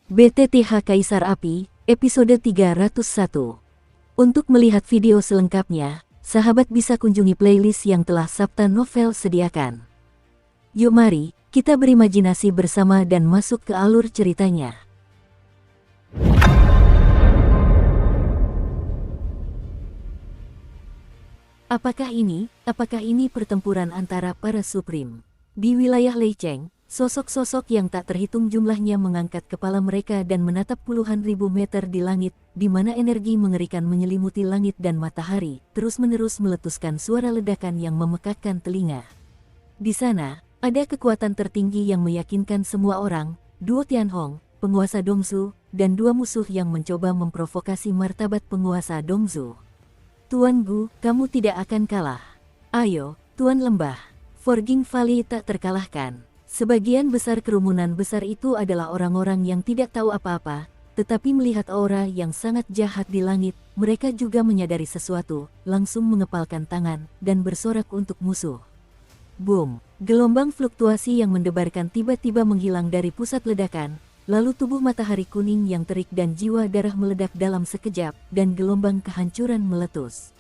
BTTH Kaisar Api, episode 301. Untuk melihat video selengkapnya, sahabat bisa kunjungi playlist yang telah Sabta Novel sediakan. Yuk mari, kita berimajinasi bersama dan masuk ke alur ceritanya. Apakah ini pertempuran antara para Supreme? Di wilayah Leicheng, sosok-sosok yang tak terhitung jumlahnya mengangkat kepala mereka dan menatap puluhan ribu meter di langit, di mana energi mengerikan menyelimuti langit dan matahari, terus-menerus meletuskan suara ledakan yang memekakkan telinga. Di sana, ada kekuatan tertinggi yang meyakinkan semua orang, duo Tianhong, penguasa Dongzhou, dan dua musuh yang mencoba memprovokasi martabat penguasa Dongzhou. Tuan Gu, kamu tidak akan kalah. Ayo, Tuan Lembah. Forging Valley tak terkalahkan. Sebagian besar kerumunan besar itu adalah orang-orang yang tidak tahu apa-apa, tetapi melihat aura yang sangat jahat di langit, mereka juga menyadari sesuatu, langsung mengepalkan tangan, dan bersorak untuk musuh. Boom! Gelombang fluktuasi yang mendebarkan tiba-tiba menghilang dari pusat ledakan, lalu tubuh matahari kuning yang terik dan jiwa darah meledak dalam sekejap, dan gelombang kehancuran meletus.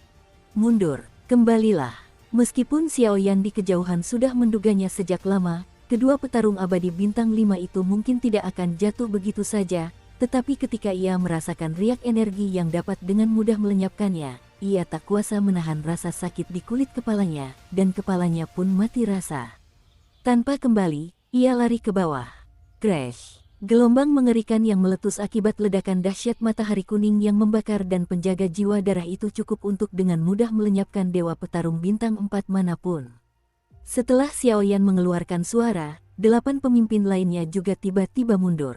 Mundur, kembalilah. Meskipun Xiaoyan di kejauhan sudah menduganya sejak lama, kedua petarung abadi bintang 5 itu mungkin tidak akan jatuh begitu saja, tetapi ketika ia merasakan riak energi yang dapat dengan mudah melenyapkannya, ia tak kuasa menahan rasa sakit di kulit kepalanya, dan kepalanya pun mati rasa. Tanpa kembali, ia lari ke bawah. Crash! Gelombang mengerikan yang meletus akibat ledakan dahsyat matahari kuning yang membakar dan penjaga jiwa darah itu cukup untuk dengan mudah melenyapkan dewa petarung bintang 4 manapun. Setelah Xiaoyan mengeluarkan suara, 8 pemimpin lainnya juga tiba-tiba mundur.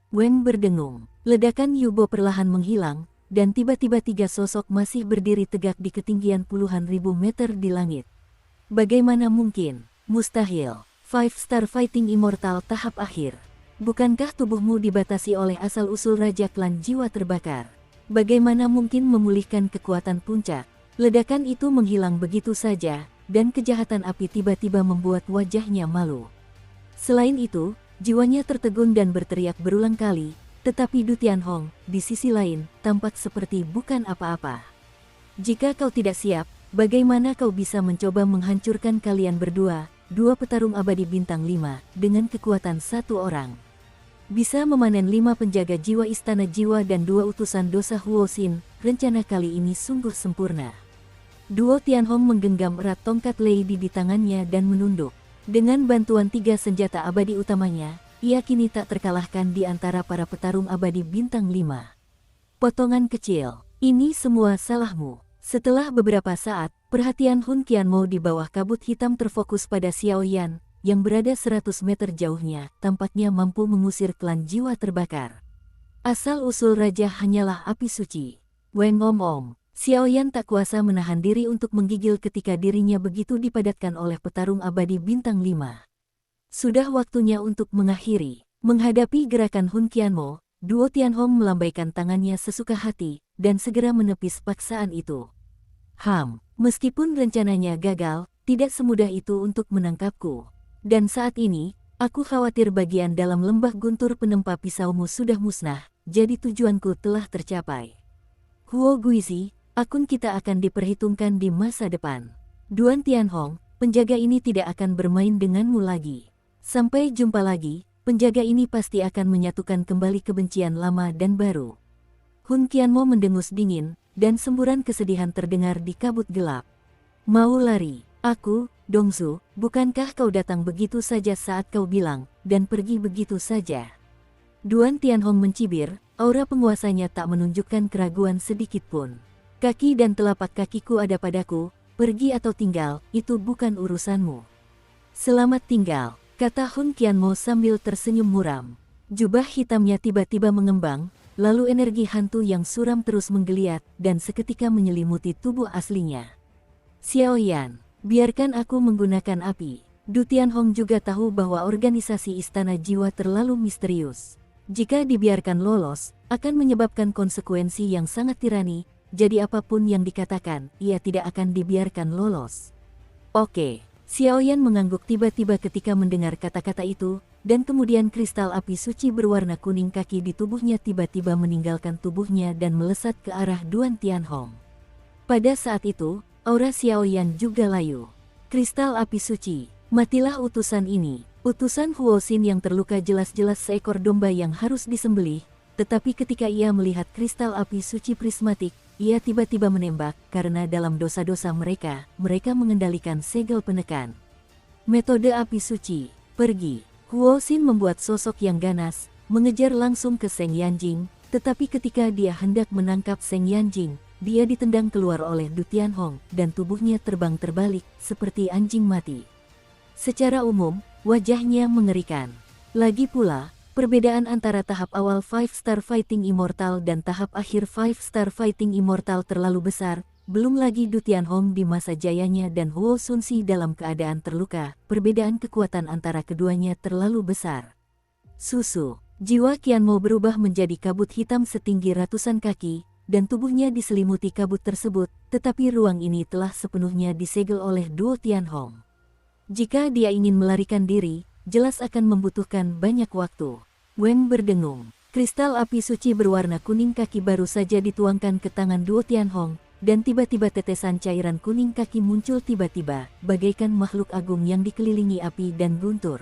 Weng berdengung, ledakan Yubo perlahan menghilang, dan tiba-tiba 3 sosok masih berdiri tegak di ketinggian puluhan ribu meter di langit. Bagaimana mungkin? Mustahil. 5-star fighting immortal tahap akhir. Bukankah tubuhmu dibatasi oleh asal-usul Raja Klan Jiwa Terbakar? Bagaimana mungkin memulihkan kekuatan puncak? Ledakan itu menghilang begitu saja, dan kejahatan api tiba-tiba membuat wajahnya malu. Selain itu, jiwanya tertegun dan berteriak berulang kali, tetapi Du Tianhong, di sisi lain, tampak seperti bukan apa-apa. Jika kau tidak siap, bagaimana kau bisa mencoba menghancurkan kalian berdua, dua petarung abadi bintang 5, dengan kekuatan satu orang? Bisa memanen 5 penjaga jiwa istana jiwa dan 2 utusan dosa Huoxin, rencana kali ini sungguh sempurna. Duo Tianhong menggenggam erat tongkat Lady di tangannya dan menunduk. Dengan bantuan 3 senjata abadi utamanya, ia kini tak terkalahkan di antara para petarung abadi bintang 5. Potongan kecil, ini semua salahmu. Setelah beberapa saat, perhatian Hun Qianmo di bawah kabut hitam terfokus pada Xiaoyan, yang berada 100 meter jauhnya, tampaknya mampu mengusir klan jiwa terbakar. Asal-usul raja hanyalah api suci. Weng om. Xiaoyan tak kuasa menahan diri untuk menggigil ketika dirinya begitu dipadatkan oleh petarung abadi bintang 5. Sudah waktunya untuk mengakhiri. Menghadapi gerakan Hun Qianmo, duo Tianhong melambaikan tangannya sesuka hati, dan segera menepis paksaan itu. Meskipun rencananya gagal, tidak semudah itu untuk menangkapku. Dan saat ini, aku khawatir bagian dalam lembah guntur penempa pisaumu sudah musnah, jadi tujuanku telah tercapai. Huo Guizi, akun kita akan diperhitungkan di masa depan. Duan Tianhong, penjaga ini tidak akan bermain denganmu lagi. Sampai jumpa lagi, penjaga ini pasti akan menyatukan kembali kebencian lama dan baru. Hun Qianmo mendengus dingin, dan semburan kesedihan terdengar di kabut gelap. Mau lari? Aku, Dongzhou, bukankah kau datang begitu saja saat kau bilang, dan pergi begitu saja? Duan Tianhong mencibir, aura penguasanya tak menunjukkan keraguan sedikit pun. Kaki dan telapak kakiku ada padaku, pergi atau tinggal, itu bukan urusanmu. Selamat tinggal, kata Hun Qianmo sambil tersenyum muram. Jubah hitamnya tiba-tiba mengembang, lalu energi hantu yang suram terus menggeliat, dan seketika menyelimuti tubuh aslinya. Xiaoyan, biarkan aku menggunakan api. Du Tianhong juga tahu bahwa organisasi Istana Jiwa terlalu misterius. Jika dibiarkan lolos, akan menyebabkan konsekuensi yang sangat tirani, jadi apapun yang dikatakan, ia tidak akan dibiarkan lolos. Oke, Xiaoyan mengangguk tiba-tiba ketika mendengar kata-kata itu, dan kemudian kristal api suci berwarna kuning kaki di tubuhnya tiba-tiba meninggalkan tubuhnya dan melesat ke arah Duan Tianhong. Pada saat itu, aura Xiaoyan juga layu. Kristal api suci, matilah utusan ini. Utusan Huo Xin yang terluka jelas-jelas seekor domba yang harus disembelih, tetapi ketika ia melihat kristal api suci prismatik, ia tiba-tiba menembak karena dalam dosa-dosa mereka mengendalikan segel penekan. Metode api suci, pergi. Huo Xin membuat sosok yang ganas, mengejar langsung ke Seng Yanjing, tetapi ketika dia hendak menangkap Seng Yanjing, dia ditendang keluar oleh Du Tianhong dan tubuhnya terbang terbalik seperti anjing mati. Secara umum, wajahnya mengerikan. Lagi pula, perbedaan antara tahap awal 5-Star Fighting Immortal dan tahap akhir 5-Star Fighting Immortal terlalu besar. Belum lagi Du Tianhong di masa jayanya dan Huo Xunxi dalam keadaan terluka, perbedaan kekuatan antara keduanya terlalu besar. Susu, jiwa Qianmo berubah menjadi kabut hitam setinggi ratusan kaki, dan tubuhnya diselimuti kabut tersebut, tetapi ruang ini telah sepenuhnya disegel oleh Duo Tianhong. Jika dia ingin melarikan diri, jelas akan membutuhkan banyak waktu. Weng berdengung. Kristal api suci berwarna kuning kaki baru saja dituangkan ke tangan Duo Tianhong, dan tiba-tiba tetesan cairan kuning kaki muncul tiba-tiba, bagaikan makhluk agung yang dikelilingi api dan guntur.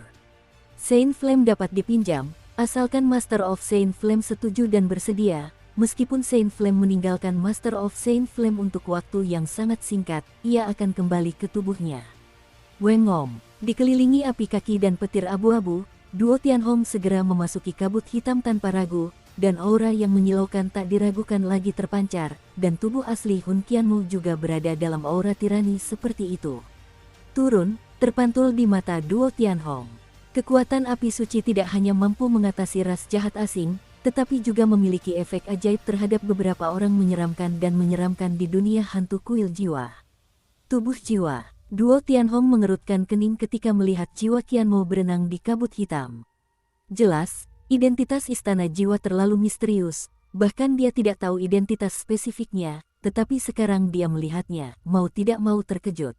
Saint Flame dapat dipinjam, asalkan Master of Saint Flame setuju dan bersedia. Meskipun Saint Flame meninggalkan Master of Saint Flame untuk waktu yang sangat singkat, ia akan kembali ke tubuhnya. Wengom, dikelilingi api kaki dan petir abu-abu, Duo Tianhong segera memasuki kabut hitam tanpa ragu, dan aura yang menyilaukan tak diragukan lagi terpancar, dan tubuh asli Hun Qianmo juga berada dalam aura tirani seperti itu. Turun, terpantul di mata Duo Tianhong. Kekuatan api suci tidak hanya mampu mengatasi ras jahat asing, tetapi juga memiliki efek ajaib terhadap beberapa orang menyeramkan di dunia hantu kuil jiwa. Tubuh jiwa, Duo Tianhong mengerutkan kening ketika melihat jiwa Qianmo berenang di kabut hitam. Jelas, identitas istana jiwa terlalu misterius, bahkan dia tidak tahu identitas spesifiknya, tetapi sekarang dia melihatnya, mau tidak mau terkejut.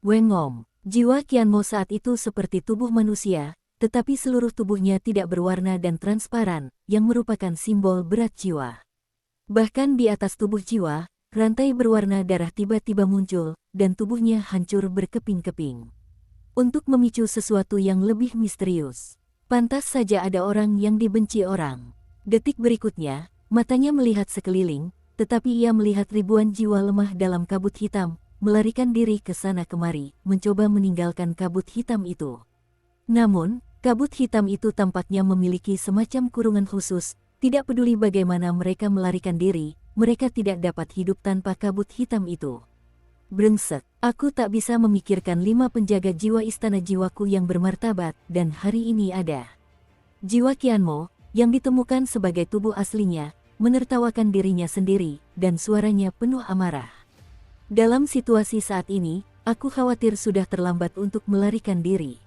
Wengom, jiwa Qianmo saat itu seperti tubuh manusia, tetapi seluruh tubuhnya tidak berwarna dan transparan, yang merupakan simbol berat jiwa. Bahkan di atas tubuh jiwa, rantai berwarna darah tiba-tiba muncul, dan tubuhnya hancur berkeping-keping. Untuk memicu sesuatu yang lebih misterius. Pantas saja ada orang yang dibenci orang. Detik berikutnya, matanya melihat sekeliling, tetapi ia melihat ribuan jiwa lemah dalam kabut hitam, melarikan diri ke sana kemari, mencoba meninggalkan kabut hitam itu. Namun, kabut hitam itu tampaknya memiliki semacam kurungan khusus, tidak peduli bagaimana mereka melarikan diri, mereka tidak dapat hidup tanpa kabut hitam itu. Brengsek, aku tak bisa memikirkan 5 penjaga jiwa istana jiwaku yang bermartabat, dan hari ini ada. Jiwa Qianmo, yang ditemukan sebagai tubuh aslinya, menertawakan dirinya sendiri, dan suaranya penuh amarah. Dalam situasi saat ini, aku khawatir sudah terlambat untuk melarikan diri.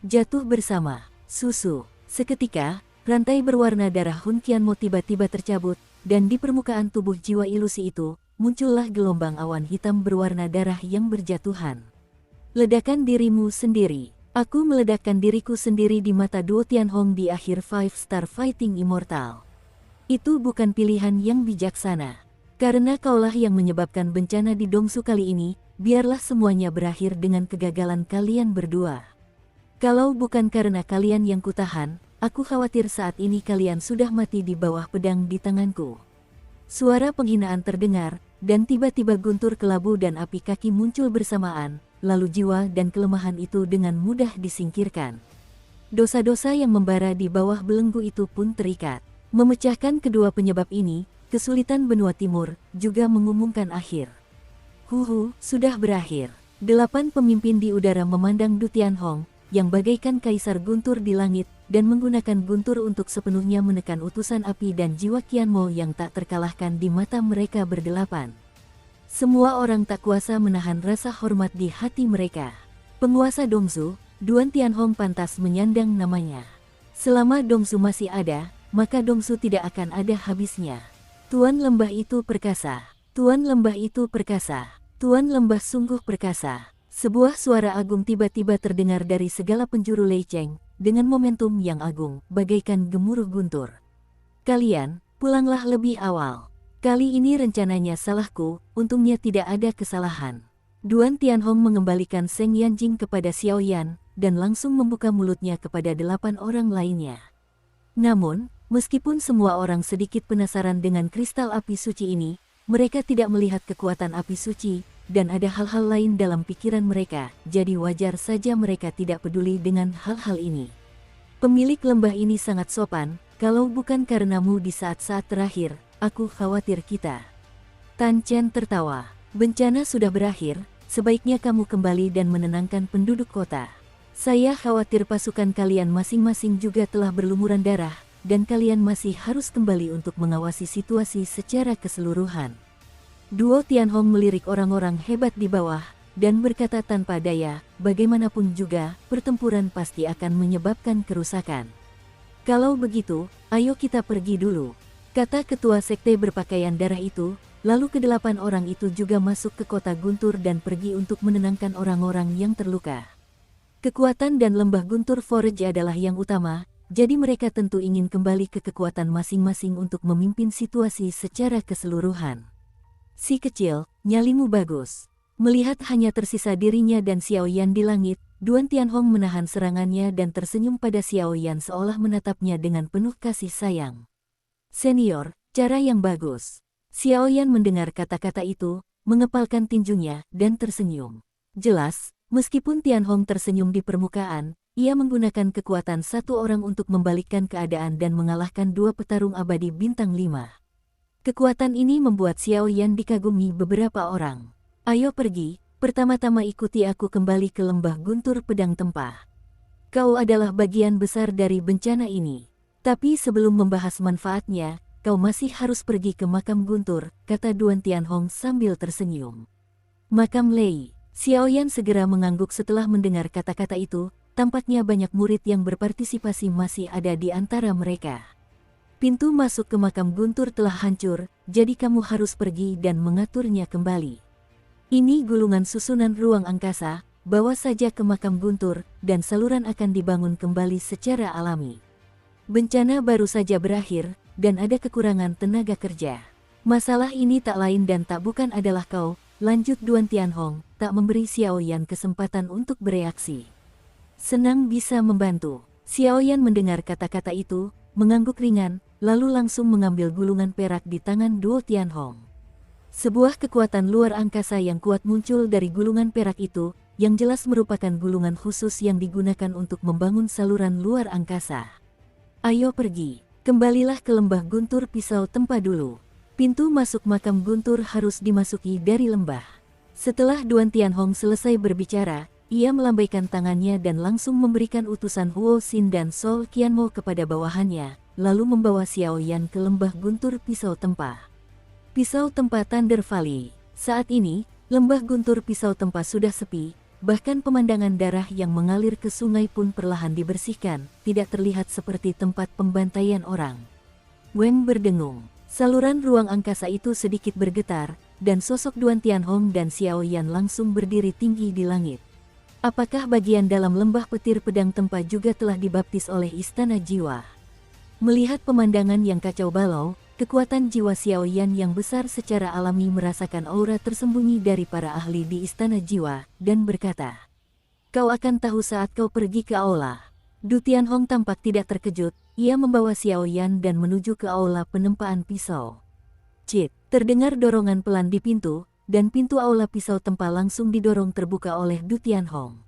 Jatuh bersama, susu. Seketika, rantai berwarna darah Hun Qianmo tiba-tiba tercabut, dan di permukaan tubuh jiwa ilusi itu, muncullah gelombang awan hitam berwarna darah yang berjatuhan. Ledakan dirimu sendiri. Aku meledakkan diriku sendiri di mata Duo Tianhong di akhir 5-Star Fighting Immortal. Itu bukan pilihan yang bijaksana. Karena kaulah yang menyebabkan bencana di Dongsu kali ini, biarlah semuanya berakhir dengan kegagalan kalian berdua. Kalau bukan karena kalian yang kutahan, aku khawatir saat ini kalian sudah mati di bawah pedang di tanganku. Suara penghinaan terdengar, dan tiba-tiba guntur kelabu dan api kaki muncul bersamaan, lalu jiwa dan kelemahan itu dengan mudah disingkirkan. Dosa-dosa yang membara di bawah belenggu itu pun terikat. Memecahkan kedua penyebab ini, kesulitan benua timur, juga mengumumkan akhir. Sudah berakhir. 8 pemimpin di udara memandang Du Tianhong, yang bagaikan kaisar guntur di langit, dan menggunakan guntur untuk sepenuhnya menekan utusan api dan jiwa Qianmo yang tak terkalahkan di mata mereka berdelapan. Semua orang tak kuasa menahan rasa hormat di hati mereka. Penguasa Dongsu, Duan Tianhong pantas menyandang namanya. Selama Dongsu masih ada, maka Dongsu tidak akan ada habisnya. Tuan lembah itu perkasa. Tuan lembah itu perkasa. Tuan lembah sungguh perkasa. Sebuah suara agung tiba-tiba terdengar dari segala penjuru Lei Cheng, dengan momentum yang agung, bagaikan gemuruh guntur. Kalian, pulanglah lebih awal. Kali ini rencananya salahku, untungnya tidak ada kesalahan. Duan Tianhong mengembalikan Seng Yanjing kepada Xiao Yan, dan langsung membuka mulutnya kepada 8 orang lainnya. Namun, meskipun semua orang sedikit penasaran dengan kristal api suci ini, mereka tidak melihat kekuatan api suci, dan ada hal-hal lain dalam pikiran mereka, jadi wajar saja mereka tidak peduli dengan hal-hal ini. Pemilik lembah ini sangat sopan, kalau bukan karenamu di saat-saat terakhir, aku khawatir kita. Tan Chen tertawa, bencana sudah berakhir, sebaiknya kamu kembali dan menenangkan penduduk kota. Saya khawatir pasukan kalian masing-masing juga telah berlumuran darah, dan kalian masih harus kembali untuk mengawasi situasi secara keseluruhan. Duo Tianhong melirik orang-orang hebat di bawah, dan berkata tanpa daya, bagaimanapun juga, pertempuran pasti akan menyebabkan kerusakan. Kalau begitu, ayo kita pergi dulu, kata ketua sekte berpakaian darah itu, lalu ke-8 orang itu juga masuk ke kota Guntur dan pergi untuk menenangkan orang-orang yang terluka. Kekuatan dan lembah Guntur Forge adalah yang utama, jadi mereka tentu ingin kembali ke kekuatan masing-masing untuk memimpin situasi secara keseluruhan. Si kecil, nyalimu bagus. Melihat hanya tersisa dirinya dan Xiao Yan di langit, Duan Tianhong menahan serangannya dan tersenyum pada Xiao Yan seolah menatapnya dengan penuh kasih sayang. Senior, cara yang bagus. Xiao Yan mendengar kata-kata itu, mengepalkan tinjunya, dan tersenyum. Jelas, meskipun Tianhong tersenyum di permukaan, ia menggunakan kekuatan satu orang untuk membalikkan keadaan dan mengalahkan 2 petarung abadi bintang 5. Kekuatan ini membuat Xiao Yan dikagumi beberapa orang. Ayo pergi, pertama-tama ikuti aku kembali ke lembah Guntur Pedang Tempah. Kau adalah bagian besar dari bencana ini. Tapi sebelum membahas manfaatnya, kau masih harus pergi ke makam Guntur, kata Duan Tianhong sambil tersenyum. Makam Lei. Xiao Yan segera mengangguk setelah mendengar kata-kata itu, tampaknya banyak murid yang berpartisipasi masih ada di antara mereka. Pintu masuk ke makam Guntur telah hancur, jadi kamu harus pergi dan mengaturnya kembali. Ini gulungan susunan ruang angkasa, bawa saja ke makam Guntur, dan saluran akan dibangun kembali secara alami. Bencana baru saja berakhir, dan ada kekurangan tenaga kerja. Masalah ini tak lain dan tak bukan adalah kau, lanjut Duan Tianhong, tak memberi Xiao Yan kesempatan untuk bereaksi. Senang bisa membantu. Xiao Yan mendengar kata-kata itu, mengangguk ringan, lalu langsung mengambil gulungan perak di tangan Duo Tianhong. Sebuah kekuatan luar angkasa yang kuat muncul dari gulungan perak itu, yang jelas merupakan gulungan khusus yang digunakan untuk membangun saluran luar angkasa. Ayo pergi, kembalilah ke lembah Guntur Pisau Tempah dulu. Pintu masuk makam Guntur harus dimasuki dari lembah. Setelah Duan Tianhong selesai berbicara, ia melambaikan tangannya dan langsung memberikan utusan Huo Xin dan Sol Qianmo kepada bawahannya, lalu membawa Xiao Yan ke lembah Guntur Pisau Tempah. Pisau Tempah Thunder Valley. Saat ini, lembah Guntur Pisau Tempah sudah sepi, bahkan pemandangan darah yang mengalir ke sungai pun perlahan dibersihkan, tidak terlihat seperti tempat pembantaian orang. Weng berdengung. Saluran ruang angkasa itu sedikit bergetar, dan sosok Duan Tianhong dan Xiao Yan langsung berdiri tinggi di langit. Apakah bagian dalam lembah petir pedang Tempah juga telah dibaptis oleh Istana Jiwa? Melihat pemandangan yang kacau balau, kekuatan jiwa Xiao Yan yang besar secara alami merasakan aura tersembunyi dari para ahli di Istana Jiwa, dan berkata, "Kau akan tahu saat kau pergi ke aula." Du Tianhong tampak tidak terkejut, ia membawa Xiao Yan dan menuju ke aula penempaan pisau. Cit, terdengar dorongan pelan di pintu, dan pintu aula Pisau Tempah langsung didorong terbuka oleh Du Tianhong.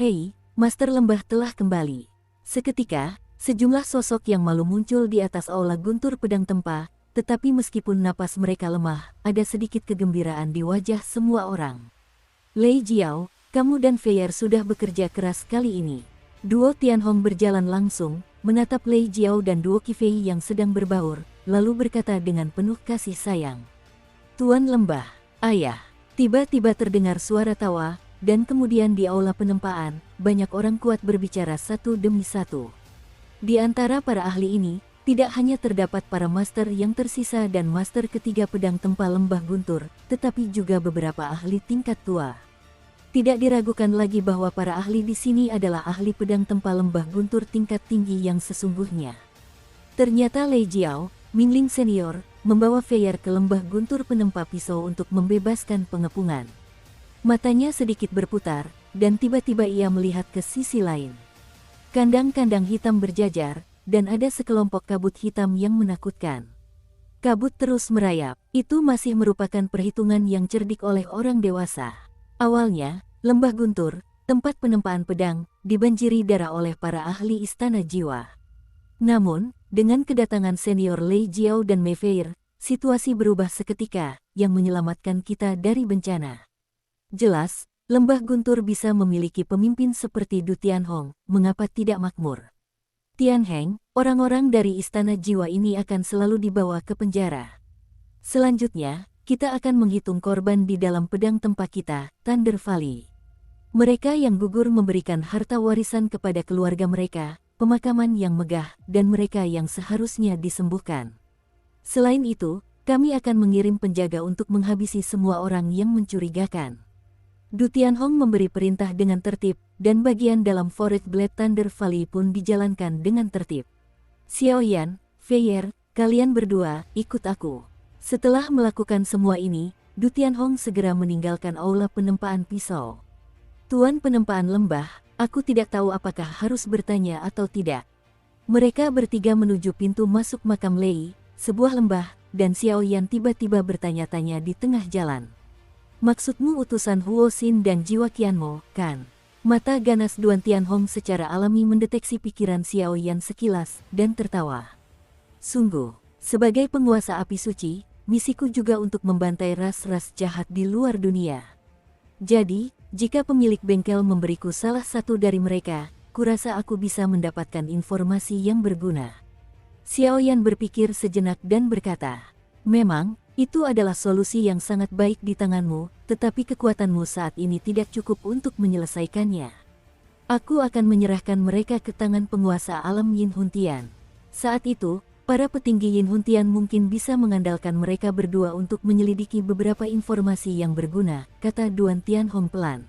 "Hei, Master Lembah telah kembali." Seketika, sejumlah sosok yang malu muncul di atas aula Guntur Pedang Tempah, tetapi meskipun napas mereka lemah, ada sedikit kegembiraan di wajah semua orang. "Lei Jiao, kamu dan Feier sudah bekerja keras kali ini." Duo Tianhong berjalan langsung, menatap Lei Jiao dan Duo Qifei yang sedang berbaur, lalu berkata dengan penuh kasih sayang, "Tuan Lembah, ayah." Tiba-tiba terdengar suara tawa, dan kemudian di aula penempaan, banyak orang kuat berbicara satu demi satu. Di antara para ahli ini, tidak hanya terdapat para master yang tersisa dan master ketiga pedang Tempah Lembah Guntur, tetapi juga beberapa ahli tingkat tua. Tidak diragukan lagi bahwa para ahli di sini adalah ahli pedang tempal lembah guntur tingkat tinggi yang sesungguhnya. Ternyata Lei Jiao, Mingling Senior, membawa Feier ke lembah guntur penempa pisau untuk membebaskan pengepungan. Matanya sedikit berputar, dan tiba-tiba ia melihat ke sisi lain. Kandang-kandang hitam berjajar, dan ada sekelompok kabut hitam yang menakutkan. Kabut terus merayap, itu masih merupakan perhitungan yang cerdik oleh orang dewasa. Awalnya, lembah guntur, tempat penempaan pedang, dibanjiri darah oleh para ahli istana jiwa. Namun, dengan kedatangan senior Lei Jiao dan Mei Feier, situasi berubah seketika, yang menyelamatkan kita dari bencana. Jelas, lembah guntur bisa memiliki pemimpin seperti Du Tianhong, mengapa tidak makmur? Tianheng, orang-orang dari istana jiwa ini akan selalu dibawa ke penjara. Selanjutnya, kita akan menghitung korban di dalam pedang tempa kita, Thunder Valley. Mereka yang gugur memberikan harta warisan kepada keluarga mereka, pemakaman yang megah, dan mereka yang seharusnya disembuhkan. Selain itu, kami akan mengirim penjaga untuk menghabisi semua orang yang mencurigakan. Du Tianhong memberi perintah dengan tertib, dan bagian dalam Forest Blade Thunder Valley pun dijalankan dengan tertib. Xiaoyan, Feier, kalian berdua, ikut aku. Setelah melakukan semua ini, Du Tianhong segera meninggalkan aula penempaan pisau. Tuan penempaan lembah, aku tidak tahu apakah harus bertanya atau tidak. Mereka bertiga menuju pintu masuk makam Lei, sebuah lembah, dan Xiaoyan tiba-tiba bertanya-tanya di tengah jalan. Maksudmu utusan Huo Xin dan Jiwa Qianmo, kan? Mata ganas Duan Tianhong secara alami mendeteksi pikiran Xiaoyan sekilas, dan tertawa. Sungguh, sebagai penguasa api suci, misiku juga untuk membantai ras-ras jahat di luar dunia. Jadi, jika pemilik bengkel memberiku salah satu dari mereka, kurasa aku bisa mendapatkan informasi yang berguna. Xiaoyan berpikir sejenak dan berkata, memang, itu adalah solusi yang sangat baik di tanganmu, tetapi kekuatanmu saat ini tidak cukup untuk menyelesaikannya. Aku akan menyerahkan mereka ke tangan penguasa alam Yin Huntian. Saat itu, para petinggi Yin Huntian mungkin bisa mengandalkan mereka berdua untuk menyelidiki beberapa informasi yang berguna, kata Duan Tianhong pelan.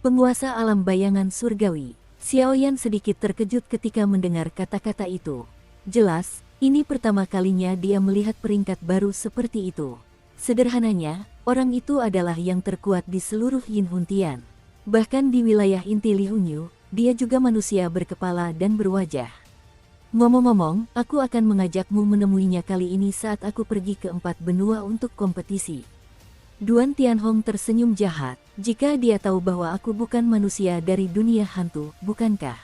Penguasa alam bayangan surgawi. Xiaoyan sedikit terkejut ketika mendengar kata-kata itu. Jelas, ini pertama kalinya dia melihat peringkat baru seperti itu. Sederhananya, orang itu adalah yang terkuat di seluruh Yin Huntian. Bahkan di wilayah inti Li Hunyu, dia juga manusia berkepala dan berwajah. Ngomong-ngomong, aku akan mengajakmu menemuinya kali ini saat aku pergi ke 4 benua untuk kompetisi. Duan Tianhong tersenyum jahat. Jika dia tahu bahwa aku bukan manusia dari dunia hantu, bukankah?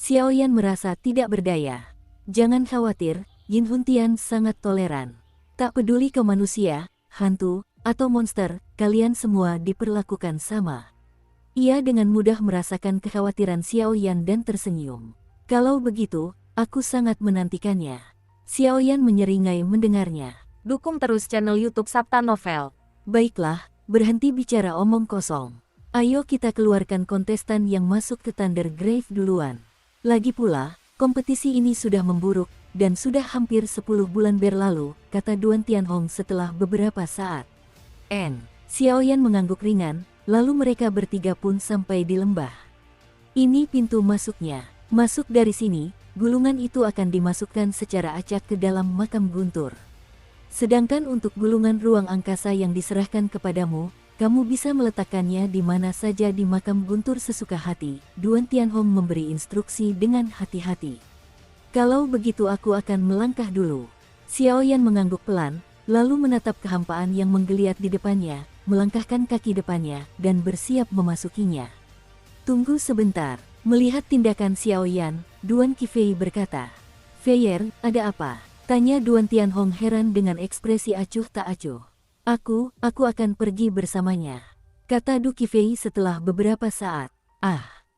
Xiaoyan merasa tidak berdaya. Jangan khawatir, Yin Huntian sangat toleran. Tak peduli kau manusia, hantu, atau monster, kalian semua diperlakukan sama. Ia dengan mudah merasakan kekhawatiran Xiaoyan dan tersenyum. Kalau begitu, aku sangat menantikannya. Xiaoyan menyeringai mendengarnya. Dukung terus channel YouTube Sabta Novel. Baiklah, berhenti bicara omong kosong. Ayo kita keluarkan kontestan yang masuk ke Thunder Grave duluan. Lagi pula, kompetisi ini sudah memburuk, dan sudah hampir 10 bulan berlalu, kata Duan Tianhong setelah beberapa saat. Xiaoyan mengangguk ringan, lalu mereka bertiga pun sampai di lembah. Ini pintu masuknya. Masuk dari sini, gulungan itu akan dimasukkan secara acak ke dalam makam guntur. Sedangkan untuk gulungan ruang angkasa yang diserahkan kepadamu, kamu bisa meletakkannya di mana saja di makam guntur sesuka hati. Duan Tianhong memberi instruksi dengan hati-hati. Kalau begitu aku akan melangkah dulu. Xiaoyan mengangguk pelan, lalu menatap kehampaan yang menggeliat di depannya, melangkahkan kaki depannya, dan bersiap memasukinya. Tunggu sebentar. Melihat tindakan Xiaoyan, Duan Qifei berkata, Feier, ada apa? Tanya Duan Tianhong heran dengan ekspresi acuh tak acuh. Aku akan pergi bersamanya, kata Du Qifei setelah beberapa saat.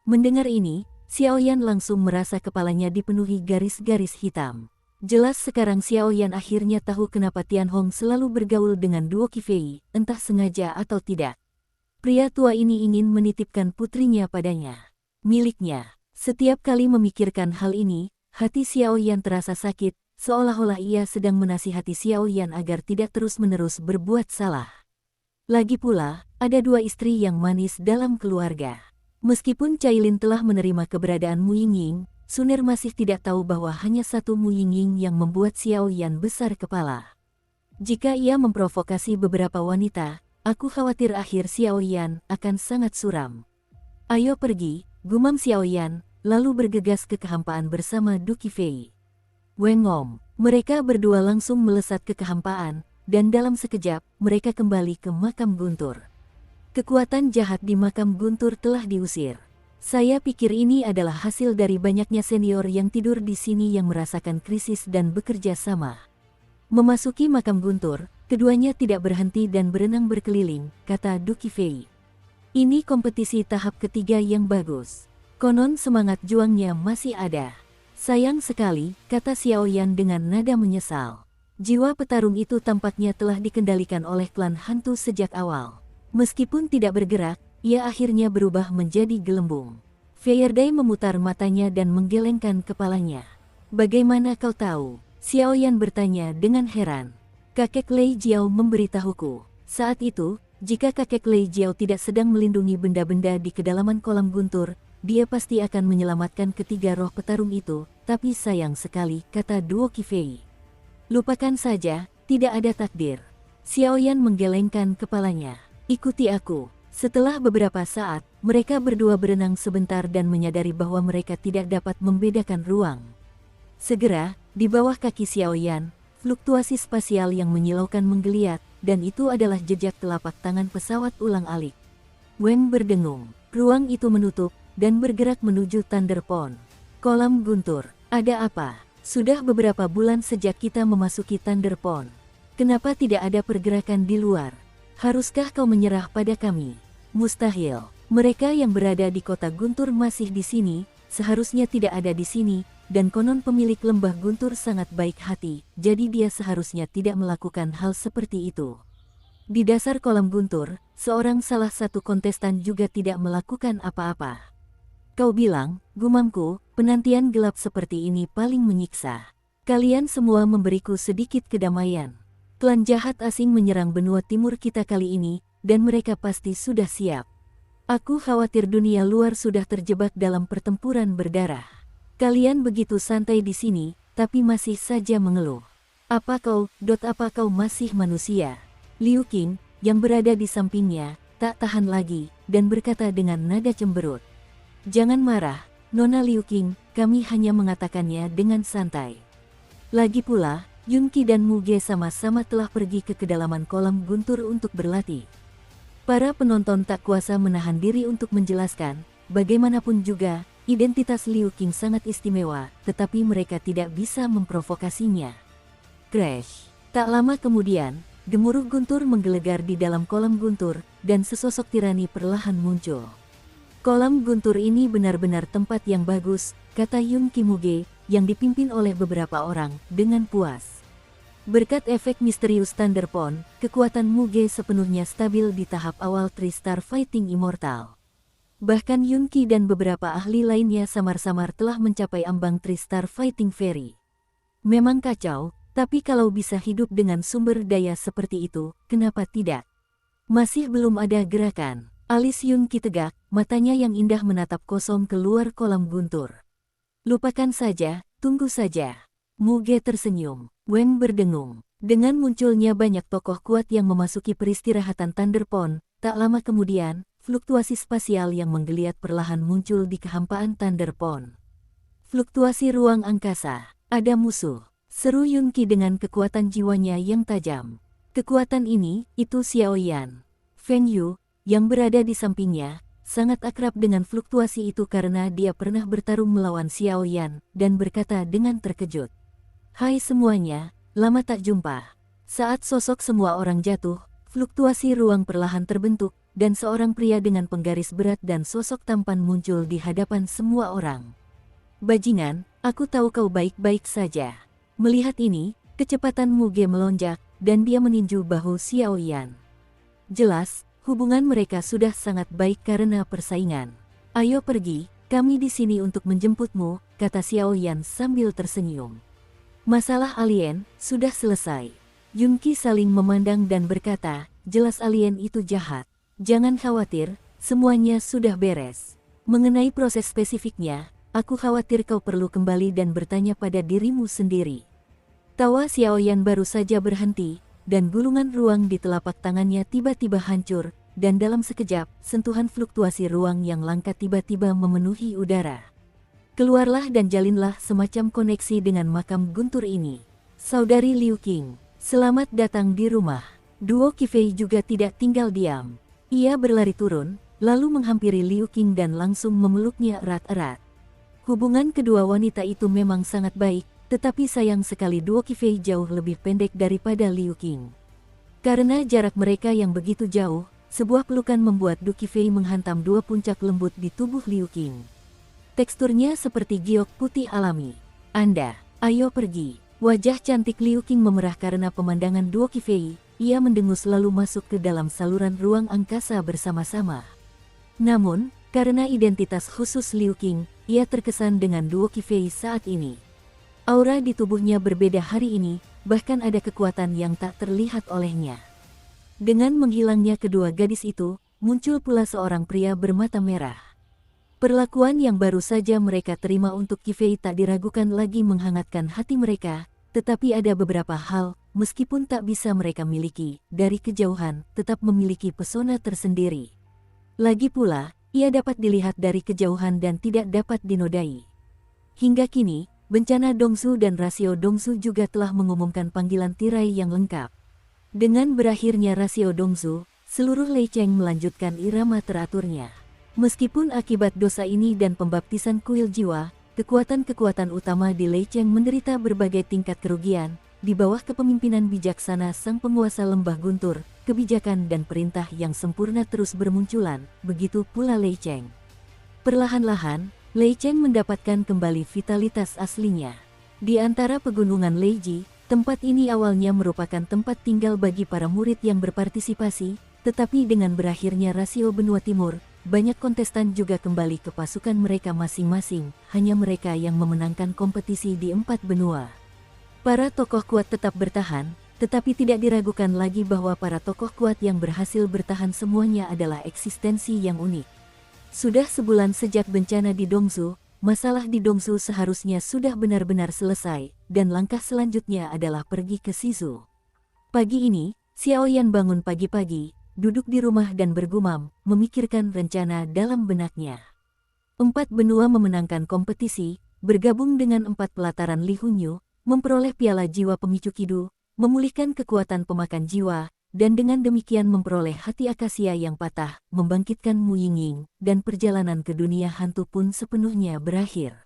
Mendengar ini, Xiaoyan langsung merasa kepalanya dipenuhi garis-garis hitam. Jelas sekarang Xiaoyan akhirnya tahu kenapa Tianhong selalu bergaul dengan Duo Qifei, entah sengaja atau tidak. Pria tua ini ingin menitipkan putrinya padanya. Miliknya. Setiap kali memikirkan hal ini, hati Xiaoyan terasa sakit, seolah-olah ia sedang menasihati Xiaoyan agar tidak terus-menerus berbuat salah. Lagi pula, ada dua istri yang manis dalam keluarga. Meskipun Cailin telah menerima keberadaan Mu Yingying, Sunir masih tidak tahu bahwa hanya satu Mu Yingying yang membuat Xiao Yan besar kepala. Jika ia memprovokasi beberapa wanita, aku khawatir akhir Xiao Yan akan sangat suram. Ayo pergi, gumam Xiao Yan, lalu bergegas ke kehampaan bersama Du Qifei. Wengom, mereka berdua langsung melesat ke kehampaan, dan dalam sekejap, mereka kembali ke makam Guntur. Kekuatan jahat di makam Guntur telah diusir. Saya pikir ini adalah hasil dari banyaknya senior yang tidur di sini yang merasakan krisis dan bekerja sama. Memasuki makam Guntur, keduanya tidak berhenti dan berenang berkeliling, kata Du Qifei. Ini kompetisi tahap ketiga yang bagus. Konon semangat juangnya masih ada. Sayang sekali, kata Xiao Yan dengan nada menyesal. Jiwa petarung itu tampaknya telah dikendalikan oleh klan hantu sejak awal. Meskipun tidak bergerak, ia akhirnya berubah menjadi gelembung. Feyerday memutar matanya dan menggelengkan kepalanya. Bagaimana kau tahu? Xiao Yan bertanya dengan heran. Kakek Lei Jiao memberitahuku. Saat itu, jika kakek Lei Jiao tidak sedang melindungi benda-benda di kedalaman kolam Guntur, dia pasti akan menyelamatkan ketiga roh petarung itu, tapi sayang sekali, kata Duo Qifei. Lupakan saja, tidak ada takdir. Xiao Yan menggelengkan kepalanya. Ikuti aku. Setelah beberapa saat, mereka berdua berenang sebentar dan menyadari bahwa mereka tidak dapat membedakan ruang. Segera, di bawah kaki Xiao Yan, fluktuasi spasial yang menyilaukan menggeliat, dan itu adalah jejak telapak tangan pesawat ulang-alik. Weng berdengung. Ruang itu menutup, dan bergerak menuju Thunder Pond. Kolam Guntur, ada apa? Sudah beberapa bulan sejak kita memasuki Thunder Pond. Kenapa tidak ada pergerakan di luar? Haruskah kau menyerah pada kami? Mustahil. Mereka yang berada di kota Guntur masih di sini, seharusnya tidak ada di sini, dan konon pemilik lembah Guntur sangat baik hati, jadi dia seharusnya tidak melakukan hal seperti itu. Di dasar kolam Guntur, salah satu kontestan juga tidak melakukan apa-apa. Kau bilang, gumamku, penantian gelap seperti ini paling menyiksa. Kalian semua memberiku sedikit kedamaian. Klan jahat asing menyerang benua timur kita kali ini, dan mereka pasti sudah siap. Aku khawatir dunia luar sudah terjebak dalam pertempuran berdarah. Kalian begitu santai di sini, tapi masih saja mengeluh. Apa kau masih manusia? Liu Qing, yang berada di sampingnya, tak tahan lagi, dan berkata dengan nada cemberut. Jangan marah, Nona Liu Qing, kami hanya mengatakannya dengan santai. Lagi pula, Yunqi dan Muge sama-sama telah pergi ke kedalaman kolam Guntur untuk berlatih. Para penonton tak kuasa menahan diri untuk menjelaskan, bagaimanapun juga, identitas Liu Qing sangat istimewa, tetapi mereka tidak bisa memprovokasinya. Crash! Tak lama kemudian, gemuruh guntur menggelegar di dalam kolam Guntur, dan sesosok tirani perlahan muncul. Kolam Guntur ini benar-benar tempat yang bagus, kata Yunqi Muge, yang dipimpin oleh beberapa orang, dengan puas. Berkat efek misterius Thunder Pond, kekuatan Muge sepenuhnya stabil di tahap awal Tristar Fighting Immortal. Bahkan Yunqi dan beberapa ahli lainnya samar-samar telah mencapai ambang Tristar Fighting Fairy. Memang kacau, tapi kalau bisa hidup dengan sumber daya seperti itu, kenapa tidak? Masih belum ada gerakan. Alis Yunqi tegak, matanya yang indah menatap kosong keluar kolam Guntur. Lupakan saja, tunggu saja. Muge tersenyum. Weng berdengung. Dengan munculnya banyak tokoh kuat yang memasuki peristirahatan Thunder Pond, tak lama kemudian, fluktuasi spasial yang menggeliat perlahan muncul di kehampaan Thunder Pond. Fluktuasi ruang angkasa. Ada musuh. Seru Yunqi dengan kekuatan jiwanya yang tajam. Kekuatan ini, itu Xiao Yan. Feng Yu, yang berada di sampingnya, sangat akrab dengan fluktuasi itu karena dia pernah bertarung melawan Xiao Yan, dan berkata dengan terkejut. Hai semuanya, lama tak jumpa. Saat sosok semua orang jatuh, fluktuasi ruang perlahan terbentuk, dan seorang pria dengan penggaris berat dan sosok tampan muncul di hadapan semua orang. Bajingan, aku tahu kau baik-baik saja. Melihat ini, kecepatan Muge melonjak, dan dia meninju bahu Xiao Yan. Jelas, hubungan mereka sudah sangat baik karena persaingan. Ayo pergi, kami di sini untuk menjemputmu, kata Xiao Yan sambil tersenyum. Masalah alien sudah selesai. Yunqi saling memandang dan berkata, jelas alien itu jahat. Jangan khawatir, semuanya sudah beres. Mengenai proses spesifiknya, aku khawatir kau perlu kembali dan bertanya pada dirimu sendiri. Tawa Xiaoyan baru saja berhenti, dan gulungan ruang di telapak tangannya tiba-tiba hancur, dan dalam sekejap, sentuhan fluktuasi ruang yang langka tiba-tiba memenuhi udara. Keluarlah dan jalinlah semacam koneksi dengan makam guntur ini. Saudari Liu Qing, selamat datang di rumah. Duo Qifei juga tidak tinggal diam. Ia berlari turun, lalu menghampiri Liu Qing dan langsung memeluknya erat-erat. Hubungan kedua wanita itu memang sangat baik, tetapi sayang sekali duo Qifei jauh lebih pendek daripada Liu Qing. Karena jarak mereka yang begitu jauh, sebuah pelukan membuat duo Qifei menghantam dua puncak lembut di tubuh Liu Qing. Teksturnya seperti giok putih alami. Anda, ayo pergi. Wajah cantik Liu Qing memerah karena pemandangan duo Qifei. Ia mendengus lalu masuk ke dalam saluran ruang angkasa bersama-sama. Namun, karena identitas khusus Liu Qing, ia terkesan dengan duo Qifei saat ini. Aura di tubuhnya berbeda hari ini, bahkan ada kekuatan yang tak terlihat olehnya. Dengan menghilangnya kedua gadis itu, muncul pula seorang pria bermata merah. Perlakuan yang baru saja mereka terima untuk Qifei tak diragukan lagi menghangatkan hati mereka, tetapi ada beberapa hal, meskipun tak bisa mereka miliki, dari kejauhan, tetap memiliki pesona tersendiri. Lagi pula, ia dapat dilihat dari kejauhan dan tidak dapat dinodai. Hingga kini, bencana Dongsu dan rasio Dongsu juga telah mengumumkan panggilan tirai yang lengkap. Dengan berakhirnya rasio Dongsu, seluruh Lei Cheng melanjutkan irama teraturnya. Meskipun akibat dosa ini dan pembaptisan kuil jiwa, kekuatan-kekuatan utama di Lei Cheng menderita berbagai tingkat kerugian, di bawah kepemimpinan bijaksana sang penguasa lembah guntur, kebijakan dan perintah yang sempurna terus bermunculan, begitu pula Lei Cheng. Perlahan-lahan, Lei Cheng mendapatkan kembali vitalitas aslinya. Di antara pegunungan Leiji, tempat ini awalnya merupakan tempat tinggal bagi para murid yang berpartisipasi, tetapi dengan berakhirnya rasio benua timur, banyak kontestan juga kembali ke pasukan mereka masing-masing, hanya mereka yang memenangkan kompetisi di 4 benua. Para tokoh kuat tetap bertahan, tetapi tidak diragukan lagi bahwa para tokoh kuat yang berhasil bertahan semuanya adalah eksistensi yang unik. Sudah sebulan sejak bencana di Dongsu, masalah di Dongsu seharusnya sudah benar-benar selesai, dan langkah selanjutnya adalah pergi ke Shizu. Pagi ini, Xiaoyan bangun pagi-pagi, duduk di rumah dan bergumam, memikirkan rencana dalam benaknya. 4 benua memenangkan kompetisi, bergabung dengan 4 pelataran Li Hunyu, memperoleh piala jiwa pemicu Kidu, memulihkan kekuatan pemakan jiwa, dan dengan demikian memperoleh hati akasia yang patah, membangkitkan Mu Yingying, dan perjalanan ke dunia hantu pun sepenuhnya berakhir.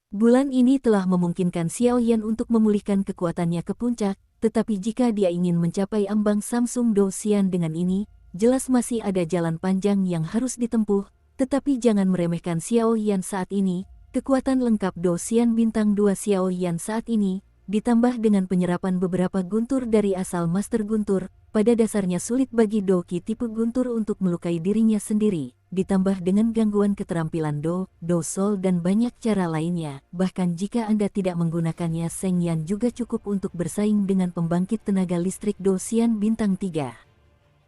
Bulan ini telah memungkinkan Xiaoyan untuk memulihkan kekuatannya ke puncak, tetapi jika dia ingin mencapai ambang Samsung Do Xian dengan ini, jelas masih ada jalan panjang yang harus ditempuh, tetapi jangan meremehkan Xiaoyan saat ini, kekuatan lengkap Do Xian bintang 2 Xiaoyan saat ini, ditambah dengan penyerapan beberapa guntur dari asal Master Guntur, pada dasarnya sulit bagi Doki tipe guntur untuk melukai dirinya sendiri, ditambah dengan gangguan keterampilan Do Sol dan banyak cara lainnya, bahkan jika Anda tidak menggunakannya Seng Yan juga cukup untuk bersaing dengan pembangkit tenaga listrik Do Xian bintang 3.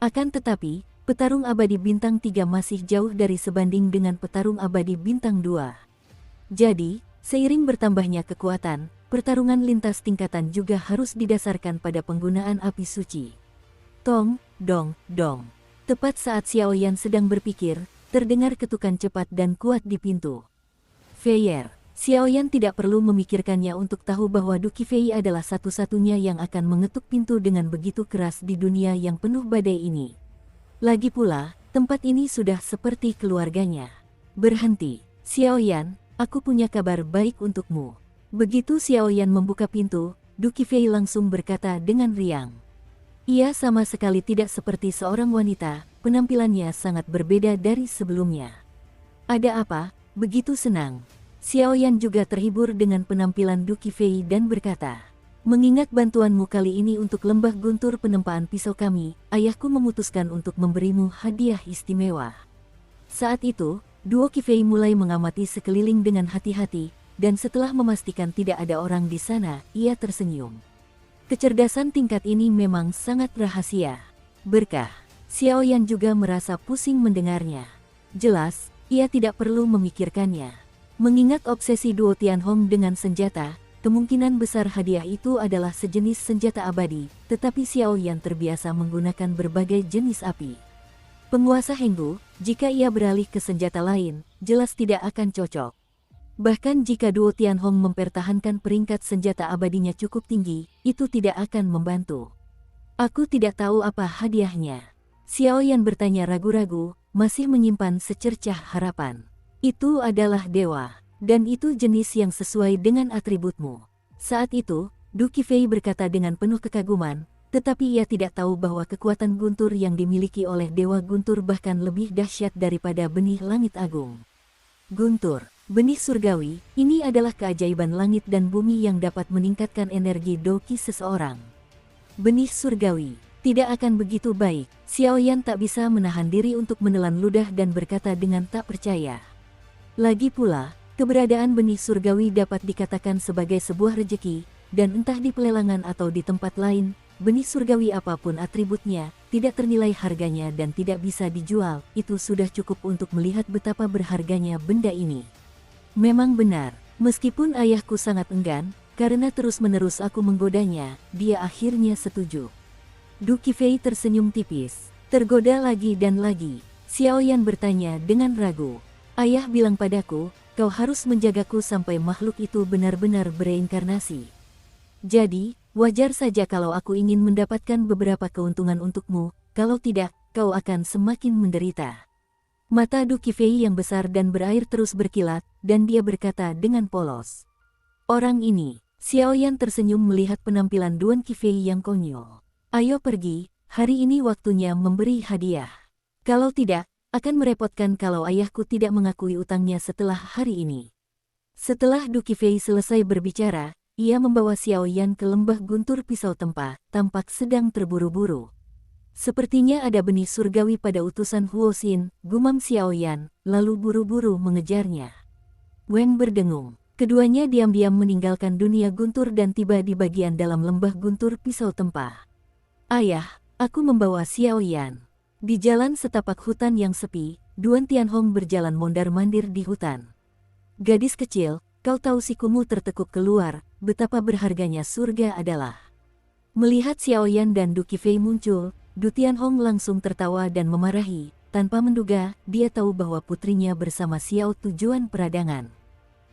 Akan tetapi, petarung abadi bintang 3 masih jauh dari sebanding dengan petarung abadi bintang 2. Jadi, seiring bertambahnya kekuatan, pertarungan lintas tingkatan juga harus didasarkan pada penggunaan api suci. Tong, dong, dong. Tepat saat Xiaoyan sedang berpikir, terdengar ketukan cepat dan kuat di pintu. Feier, Xiaoyan tidak perlu memikirkannya untuk tahu bahwa Du Qifei adalah satu-satunya yang akan mengetuk pintu dengan begitu keras di dunia yang penuh badai ini. Lagi pula, tempat ini sudah seperti keluarganya. Berhenti, Xiaoyan, aku punya kabar baik untukmu. Begitu Xiaoyan membuka pintu, Du Qifei langsung berkata dengan riang. Ia sama sekali tidak seperti seorang wanita, penampilannya sangat berbeda dari sebelumnya. Ada apa? Begitu senang. Xiaoyan juga terhibur dengan penampilan Du Qifei dan berkata, mengingat bantuanmu kali ini untuk lembah guntur penempaan pisau kami, ayahku memutuskan untuk memberimu hadiah istimewa. Saat itu, Duo Qifei mulai mengamati sekeliling dengan hati-hati, dan setelah memastikan tidak ada orang di sana, ia tersenyum. Kecerdasan tingkat ini memang sangat rahasia. Berkah. Xiao Yan juga merasa pusing mendengarnya. Jelas, ia tidak perlu memikirkannya. Mengingat obsesi duo Tianhong dengan senjata, kemungkinan besar hadiah itu adalah sejenis senjata abadi, tetapi Xiao Yan terbiasa menggunakan berbagai jenis api. Penguasa Henggu, jika ia beralih ke senjata lain, jelas tidak akan cocok. Bahkan jika duo Tianhong mempertahankan peringkat senjata abadinya cukup tinggi, itu tidak akan membantu. Aku tidak tahu apa hadiahnya. Xiao Yan bertanya ragu-ragu, masih menyimpan secercah harapan. Itu adalah dewa, dan itu jenis yang sesuai dengan atributmu. Saat itu, Du Qifei berkata dengan penuh kekaguman, tetapi ia tidak tahu bahwa kekuatan guntur yang dimiliki oleh Dewa Guntur bahkan lebih dahsyat daripada benih langit agung. Guntur, benih surgawi, ini adalah keajaiban langit dan bumi yang dapat meningkatkan energi doki seseorang. Benih surgawi, tidak akan begitu baik. Xiao Yan tak bisa menahan diri untuk menelan ludah dan berkata dengan tak percaya. Lagi pula, keberadaan benih surgawi dapat dikatakan sebagai sebuah rejeki, dan entah di pelelangan atau di tempat lain, benih surgawi apapun atributnya, tidak ternilai harganya dan tidak bisa dijual, itu sudah cukup untuk melihat betapa berharganya benda ini. Memang benar, meskipun ayahku sangat enggan, karena terus-menerus aku menggodanya, dia akhirnya setuju. Du Qifei tersenyum tipis, tergoda lagi dan lagi. Xiao Yan bertanya dengan ragu. Ayah bilang padaku, kau harus menjagaku sampai makhluk itu benar-benar bereinkarnasi. Jadi, wajar saja kalau aku ingin mendapatkan beberapa keuntungan untukmu, kalau tidak, kau akan semakin menderita. Mata Du Qifei yang besar dan berair terus berkilat, dan dia berkata dengan polos. Orang ini, Xiao Yan tersenyum melihat penampilan Duan Qifei yang konyol. Ayo pergi, hari ini waktunya memberi hadiah. Kalau tidak, akan merepotkan kalau ayahku tidak mengakui utangnya setelah hari ini. Setelah Du Qifei selesai berbicara, ia membawa Xiao Yan ke lembah guntur pisau tempa, tampak sedang terburu-buru. Sepertinya ada benih surgawi pada utusan Huo Xin, gumam Xiao Yan, lalu buru-buru mengejarnya. Weng berdengung. Keduanya diam-diam meninggalkan dunia guntur dan tiba di bagian dalam lembah guntur pisau tempa. Ayah, aku membawa Xiao Yan. Di jalan setapak hutan yang sepi, Duan Tianhong berjalan mondar-mandir di hutan. Gadis kecil, kau tahu sikumu tertekuk keluar, betapa berharganya surga adalah. Melihat Xiao Yan dan Du Qifei muncul, Du Tianhong langsung tertawa dan memarahi, tanpa menduga, dia tahu bahwa putrinya bersama Xiao tujuan peradangan.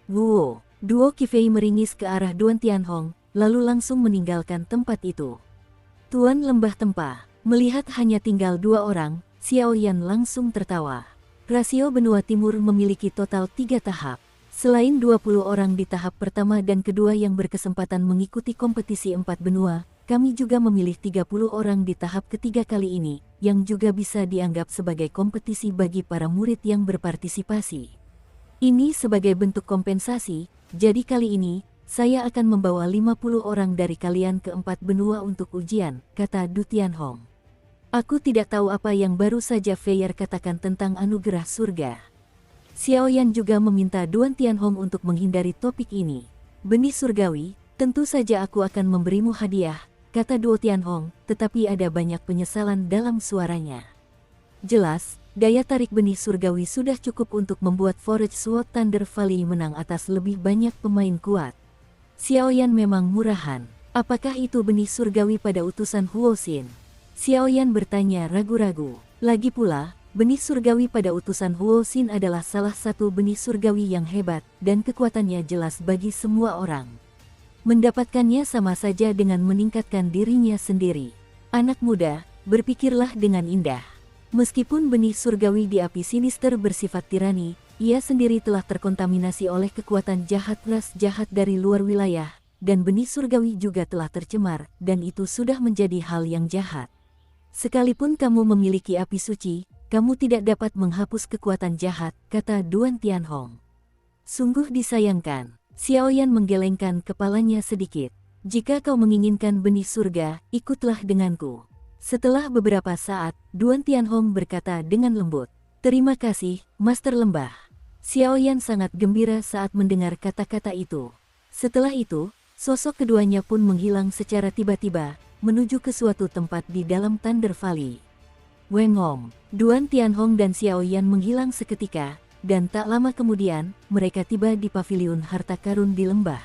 Wuo, Duo Qifei meringis ke arah Duan Tianhong, lalu langsung meninggalkan tempat itu. Tuan Lembah Tempa, melihat hanya tinggal 2 orang, Xiao Yan langsung tertawa. Rasio benua timur memiliki total 3 tahap. Selain 20 orang di tahap pertama dan kedua yang berkesempatan mengikuti kompetisi 4 benua, kami juga memilih 30 orang di tahap ketiga kali ini, yang juga bisa dianggap sebagai kompetisi bagi para murid yang berpartisipasi. Ini sebagai bentuk kompensasi, jadi kali ini, saya akan membawa 50 orang dari kalian ke 4 benua untuk ujian, kata Du Tianhong. Aku tidak tahu apa yang baru saja Feier katakan tentang anugerah surga. Xiao Yan juga meminta Duan Tianhong untuk menghindari topik ini. Benih surgawi, tentu saja aku akan memberimu hadiah, kata Duo Tianhong, tetapi ada banyak penyesalan dalam suaranya. Jelas, daya tarik benih surgawi sudah cukup untuk membuat Forge Sword Thunder Valley menang atas lebih banyak pemain kuat. Xiao Yan memang murahan. Apakah itu benih surgawi pada utusan Huo Xin? Xiao Yan bertanya ragu-ragu. Lagi pula, benih surgawi pada utusan Huo Xin adalah salah satu benih surgawi yang hebat, dan kekuatannya jelas bagi semua orang. Mendapatkannya sama saja dengan meningkatkan dirinya sendiri. Anak muda, berpikirlah dengan indah. Meskipun benih surgawi di api sinister bersifat tirani, ia sendiri telah terkontaminasi oleh kekuatan jahat ras jahat dari luar wilayah, dan benih surgawi juga telah tercemar, dan itu sudah menjadi hal yang jahat. Sekalipun kamu memiliki api suci, kamu tidak dapat menghapus kekuatan jahat, kata Duan Tianhong. Sungguh disayangkan. Xiao Yan menggelengkan kepalanya sedikit. Jika kau menginginkan benih surga, ikutlah denganku. Setelah beberapa saat, Duan Tianhong berkata dengan lembut, terima kasih, Master Lembah. Xiao Yan sangat gembira saat mendengar kata-kata itu. Setelah itu, sosok keduanya pun menghilang secara tiba-tiba, menuju ke suatu tempat di dalam Thunder Valley. Wengom, Duan Tianhong dan Xiao Yan menghilang seketika, dan tak lama kemudian, mereka tiba di paviliun harta karun di lembah.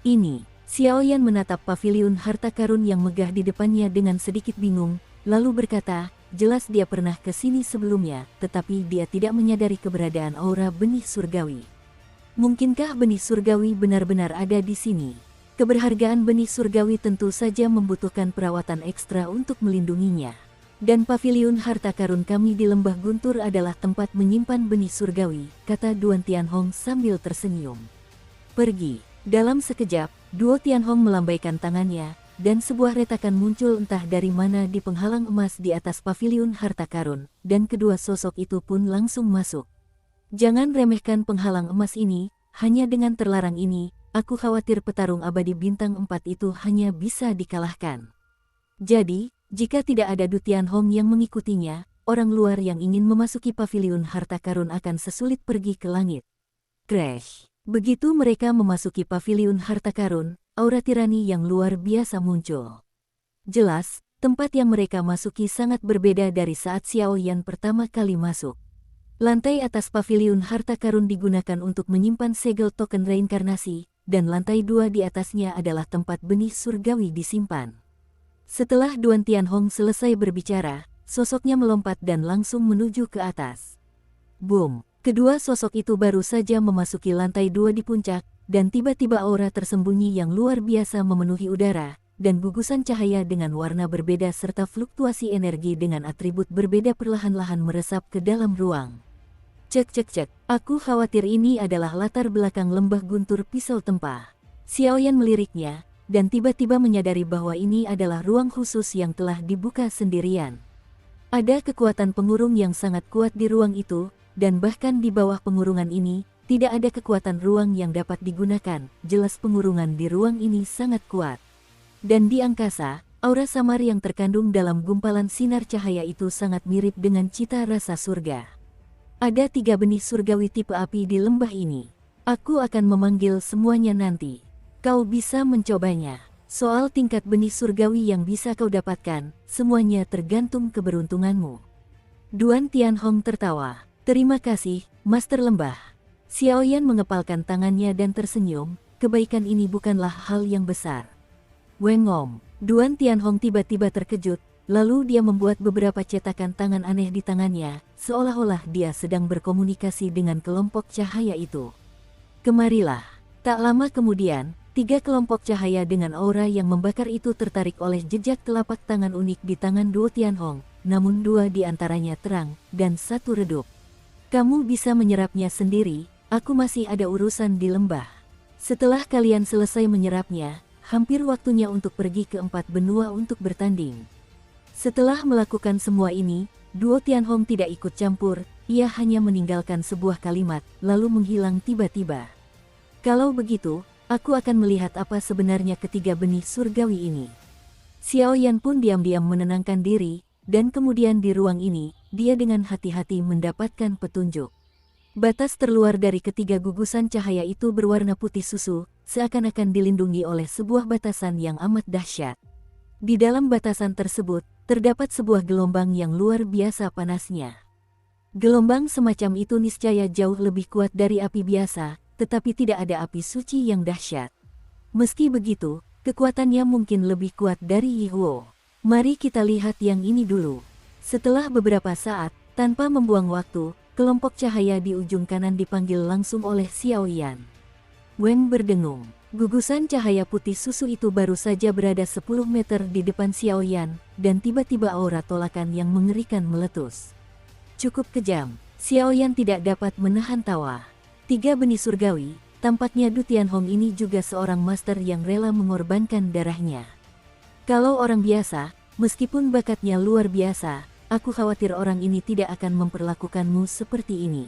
Ini, Xiao Yan menatap paviliun harta karun yang megah di depannya dengan sedikit bingung, lalu berkata, jelas dia pernah ke sini sebelumnya, tetapi dia tidak menyadari keberadaan aura benih surgawi. Mungkinkah benih surgawi benar-benar ada di sini? Keberhargaan benih surgawi tentu saja membutuhkan perawatan ekstra untuk melindunginya. Dan paviliun harta karun kami di Lembah Guntur adalah tempat menyimpan benih surgawi, kata Duan Tianhong sambil tersenyum. Pergi. Dalam sekejap, Duo Tianhong melambaikan tangannya, dan sebuah retakan muncul entah dari mana di penghalang emas di atas paviliun harta karun, dan kedua sosok itu pun langsung masuk. Jangan remehkan penghalang emas ini, hanya dengan terlarang ini, aku khawatir petarung abadi bintang 4 itu hanya bisa dikalahkan. Jadi, jika tidak ada Du Tianhong yang mengikutinya, orang luar yang ingin memasuki paviliun harta karun akan sesulit pergi ke langit. Crash! Begitu mereka memasuki paviliun harta karun, aura tirani yang luar biasa muncul. Jelas, tempat yang mereka masuki sangat berbeda dari saat Xiao Yan pertama kali masuk. Lantai atas paviliun harta karun digunakan untuk menyimpan segel token reinkarnasi, dan lantai 2 di atasnya adalah tempat benih surgawi disimpan. Setelah Duan Tianhong selesai berbicara, sosoknya melompat dan langsung menuju ke atas. Boom! Kedua sosok itu baru saja memasuki lantai 2 di puncak, dan tiba-tiba aura tersembunyi yang luar biasa memenuhi udara, dan gugusan cahaya dengan warna berbeda serta fluktuasi energi dengan atribut berbeda perlahan-lahan meresap ke dalam ruang. Cek, aku khawatir ini adalah latar belakang lembah guntur pisau tempah. Xiao Yan meliriknya, dan tiba-tiba menyadari bahwa ini adalah ruang khusus yang telah dibuka sendirian. Ada kekuatan pengurung yang sangat kuat di ruang itu, dan bahkan di bawah pengurungan ini, tidak ada kekuatan ruang yang dapat digunakan. Jelas pengurungan di ruang ini sangat kuat. Dan di angkasa, aura samar yang terkandung dalam gumpalan sinar cahaya itu sangat mirip dengan cita rasa surga. Ada 3 benih surgawi tipe api di lembah ini. Aku akan memanggil semuanya nanti. Kau bisa mencobanya. Soal tingkat benih surgawi yang bisa kau dapatkan, semuanya tergantung keberuntunganmu. Duan Tianhong tertawa. Terima kasih, Master Lembah. Xiao Yan mengepalkan tangannya dan tersenyum, kebaikan ini bukanlah hal yang besar. Wengom, Duan Tianhong tiba-tiba terkejut, lalu dia membuat beberapa cetakan tangan aneh di tangannya, seolah-olah dia sedang berkomunikasi dengan kelompok cahaya itu. Kemarilah. Tak lama kemudian, 3 kelompok cahaya dengan aura yang membakar itu tertarik oleh jejak telapak tangan unik di tangan Duo Tianhong, namun 2 di antaranya terang, dan 1 redup. Kamu bisa menyerapnya sendiri, aku masih ada urusan di lembah. Setelah kalian selesai menyerapnya, hampir waktunya untuk pergi ke 4 benua untuk bertanding. Setelah melakukan semua ini, Duo Tianhong tidak ikut campur, ia hanya meninggalkan sebuah kalimat, lalu menghilang tiba-tiba. Kalau begitu, aku akan melihat apa sebenarnya ketiga benih surgawi ini. Xiao Yan pun diam-diam menenangkan diri, dan kemudian di ruang ini, dia dengan hati-hati mendapatkan petunjuk. Batas terluar dari ketiga gugusan cahaya itu berwarna putih susu, seakan-akan dilindungi oleh sebuah batasan yang amat dahsyat. Di dalam batasan tersebut, terdapat sebuah gelombang yang luar biasa panasnya. Gelombang semacam itu niscaya jauh lebih kuat dari api biasa, tetapi tidak ada api suci yang dahsyat. Meski begitu, kekuatannya mungkin lebih kuat dari Yihuo. Mari kita lihat yang ini dulu. Setelah beberapa saat, tanpa membuang waktu, kelompok cahaya di ujung kanan dipanggil langsung oleh Xiao Yan. Weng berdengung. Gugusan cahaya putih susu itu baru saja berada 10 meter di depan Xiao Yan, dan tiba-tiba aura tolakan yang mengerikan meletus. Cukup kejam, Xiao Yan tidak dapat menahan tawa. 3 benih surgawi, tampaknya Du Tianhong ini juga seorang master yang rela mengorbankan darahnya. Kalau orang biasa, meskipun bakatnya luar biasa, aku khawatir orang ini tidak akan memperlakukanmu seperti ini.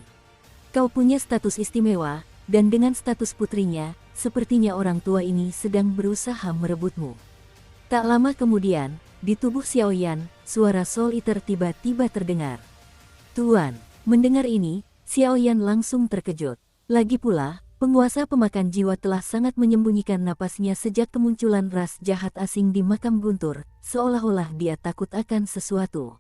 Kau punya status istimewa, dan dengan status putrinya, sepertinya orang tua ini sedang berusaha merebutmu. Tak lama kemudian, di tubuh Xiao Yan, suara Soul Eater tiba-tiba terdengar. Tuan, mendengar ini, Xiao Yan langsung terkejut. Lagi pula, penguasa pemakan jiwa telah sangat menyembunyikan napasnya sejak kemunculan ras jahat asing di makam Guntur, seolah-olah dia takut akan sesuatu.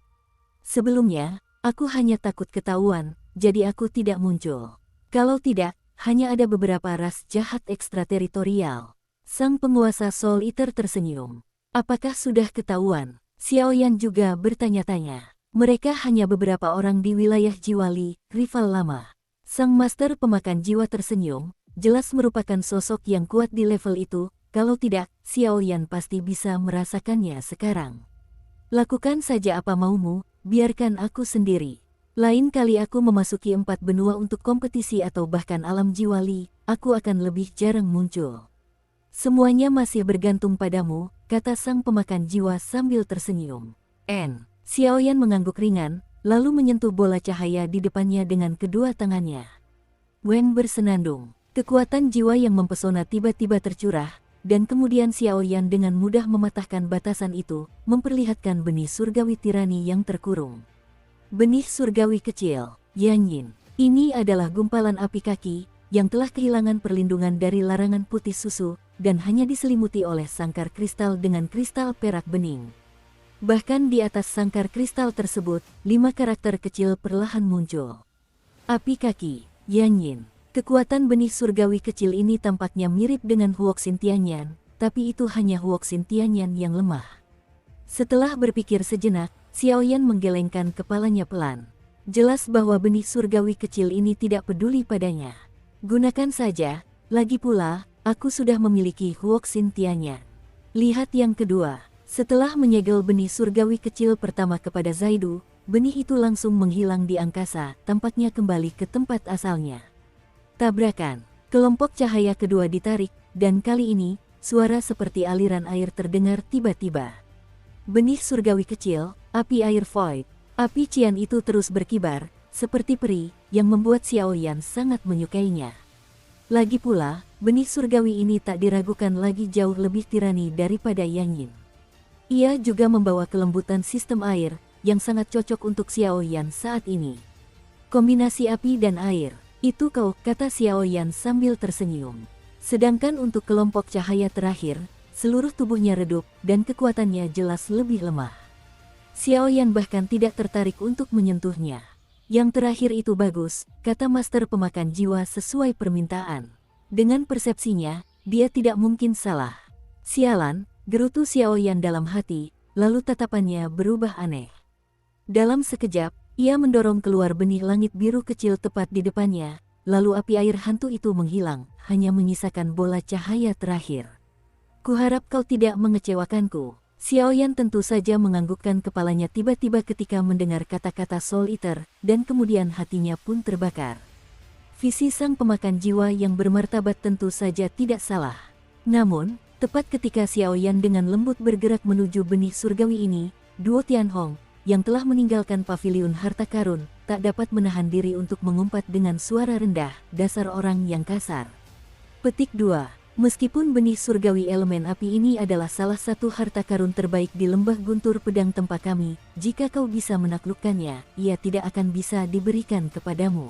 Sebelumnya, aku hanya takut ketahuan, jadi aku tidak muncul. Kalau tidak, hanya ada beberapa ras jahat ekstrateritorial. Sang penguasa Soul Eater tersenyum. Apakah sudah ketahuan? Xiaoyan juga bertanya-tanya. Mereka hanya beberapa orang di wilayah Jiwali, rival lama. Sang master pemakan jiwa tersenyum, jelas merupakan sosok yang kuat di level itu, kalau tidak, Xiaoyan pasti bisa merasakannya sekarang. Lakukan saja apa maumu, biarkan aku sendiri. Lain kali aku memasuki 4 benua untuk kompetisi atau bahkan alam Jiwali, aku akan lebih jarang muncul. Semuanya masih bergantung padamu, kata sang pemakan jiwa sambil tersenyum. Xiaoyan mengangguk ringan, lalu menyentuh bola cahaya di depannya dengan kedua tangannya. Wen bersenandung, kekuatan jiwa yang mempesona tiba-tiba tercurah, dan kemudian Xiaoyan dengan mudah mematahkan batasan itu, memperlihatkan benih surgawi tirani yang terkurung. Benih surgawi kecil, Yanyin. Ini adalah gumpalan api kaki, yang telah kehilangan perlindungan dari larangan putih susu, dan hanya diselimuti oleh sangkar kristal dengan kristal perak bening. Bahkan di atas sangkar kristal tersebut, 5 karakter kecil perlahan muncul. Api kaki, Yanyin. Kekuatan benih surgawi kecil ini tampaknya mirip dengan Huoxin Tianyan, tapi itu hanya Huoxin Tianyan yang lemah. Setelah berpikir sejenak, Xiaoyan menggelengkan kepalanya pelan. Jelas bahwa benih surgawi kecil ini tidak peduli padanya. Gunakan saja, lagi pula, aku sudah memiliki Huoxin Tianyan. Lihat yang kedua. Setelah menyegel benih surgawi kecil pertama kepada Zaidu, benih itu langsung menghilang di angkasa, tampaknya kembali ke tempat asalnya. Tabrakan. Kelompok cahaya kedua ditarik, dan kali ini, suara seperti aliran air terdengar tiba-tiba. Benih surgawi kecil, api air void. Api cian itu terus berkibar, seperti peri, yang membuat Xiaoyan sangat menyukainya. Lagi pula, benih surgawi ini tak diragukan lagi jauh lebih tirani daripada Yanyin. Ia juga membawa kelembutan sistem air, yang sangat cocok untuk Xiaoyan saat ini. Kombinasi api dan air, itu kau, kata Xiaoyan sambil tersenyum. Sedangkan untuk kelompok cahaya terakhir, seluruh tubuhnya redup, dan kekuatannya jelas lebih lemah. Xiaoyan bahkan tidak tertarik untuk menyentuhnya. Yang terakhir itu bagus, kata master pemakan jiwa sesuai permintaan. Dengan persepsinya, dia tidak mungkin salah. Sialan, gerutu Xiaoyan dalam hati, lalu tatapannya berubah aneh. Dalam sekejap, ia mendorong keluar benih langit biru kecil tepat di depannya, lalu api air hantu itu menghilang, hanya menyisakan bola cahaya terakhir. Kuharap kau tidak mengecewakanku. Xiaoyan tentu saja menganggukkan kepalanya tiba-tiba ketika mendengar kata-kata Soul Eater, dan kemudian hatinya pun terbakar. Visi sang pemakan jiwa yang bermartabat tentu saja tidak salah. Namun, tepat ketika Xiaoyan dengan lembut bergerak menuju benih surgawi ini, Duo Tianhong, yang telah meninggalkan paviliun harta karun, tak dapat menahan diri untuk mengumpat dengan suara rendah, dasar orang yang kasar. Petik 2. Meskipun benih surgawi elemen api ini adalah salah satu harta karun terbaik di lembah guntur pedang tempa kami, jika kau bisa menaklukkannya, ia tidak akan bisa diberikan kepadamu.